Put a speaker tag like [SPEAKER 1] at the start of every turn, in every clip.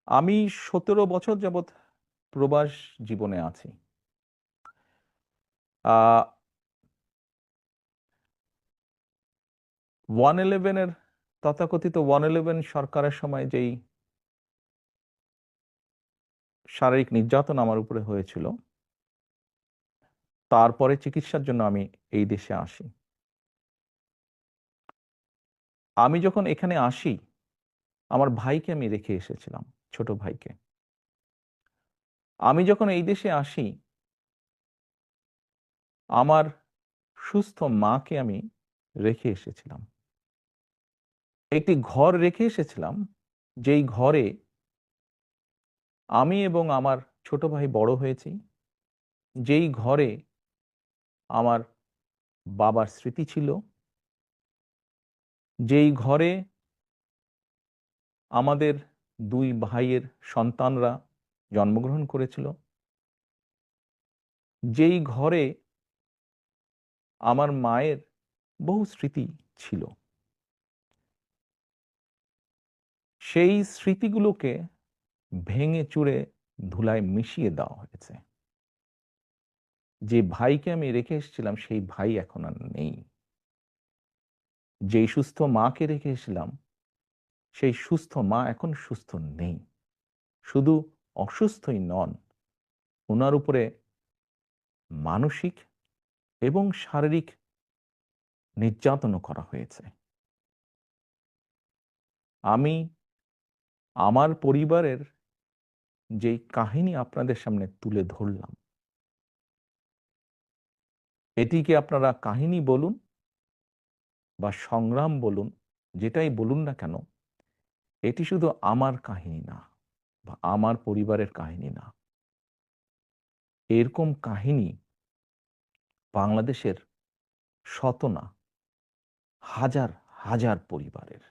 [SPEAKER 1] আমি 17 বছর যাবৎ প্রবাস জীবনে আছি। আহ 111 এর তথাকথিত 111 সরকারের সময় যেই শারীরিক নির্যাতন আমার উপরে হয়েছিল, তারপরে চিকিৎসার জন্য আমি এই দেশে আসি। আমি যখন এখানে আসি, আমার ভাইকে আমি রেখে এসেছিলাম, ছোট ভাইকে। আমি যখন এই দেশে আসি, আমার সুস্থ মাকে আমি রেখে এসেছিলাম। একটি ঘর রেখে এসেছিলাম, যেই ঘরে আমি এবং আমার ছোট ভাই বড় হয়েছি, যেই ঘরে আমার বাবার স্মৃতি ছিল, যেই ঘরে আমাদের দুই ভাইয়ের সন্তানরা জন্মগ্রহণ করেছিল, যেই ঘরে আমার মায়ের বহু স্মৃতি ছিল, সেই স্মৃতিগুলোকে ভেঙে চুরে ধুলায় মিশিয়ে দেওয়া হয়েছে। যে ভাইকে আমি রেখে এসেছিলাম, সেই ভাই এখন আর নেই। যেই সুস্থ মাকে রেখে এসেছিলাম, সেই সুস্থ মা এখন সুস্থ নেই। শুধু অসুস্থই নন, ওনার উপরে মানসিক এবং শারীরিক নির্যাতনও করা হয়েছে। আমি আমার পরিবারের যেই কাহিনী আপনাদের সামনে তুলে ধরলাম, এটিকে আপনারা কাহিনী বলুন বা সংগ্রাম বলুন, যেটাই বলুন না কেন, এটি শুধু আমার কাহিনী না বা আমার পরিবারের কাহিনী না। এরকম কাহিনী বাংলাদেশের শত না, হাজার হাজার পরিবারের,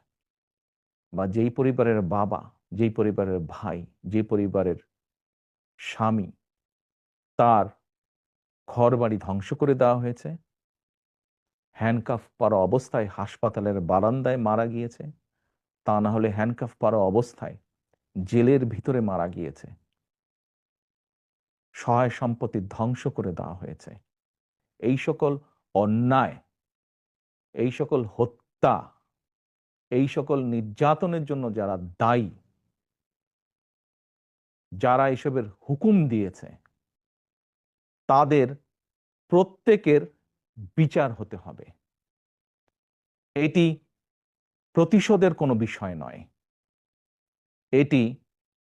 [SPEAKER 1] বা যেই পরিবারের বাবা, যেই পরিবারের ভাই, যে পরিবারের স্বামী, তার ঘরবাড়ি ধ্বংস করে দেওয়া হয়েছে, হ্যান্ডকাফ পরা অবস্থায় হাসপাতালের বারান্দায় মারা গিয়েছে, তা না হলে হ্যান্ডকাফ পরা অবস্থায় জেলের ভিতরে মারা গিয়েছে, সহায় সম্পত্তি ধ্বংস করে দেওয়া হয়েছে। এই সকল অন্যায়, এই সকল হত্যা, এই সকল নির্যাতনের জন্য যারা দায়ী, যারা এসবের হুকুম দিয়েছে, তাদের প্রত্যেকের বিচার হতে হবে। এটি প্রতিশোধের কোনো বিষয় নয়, এটি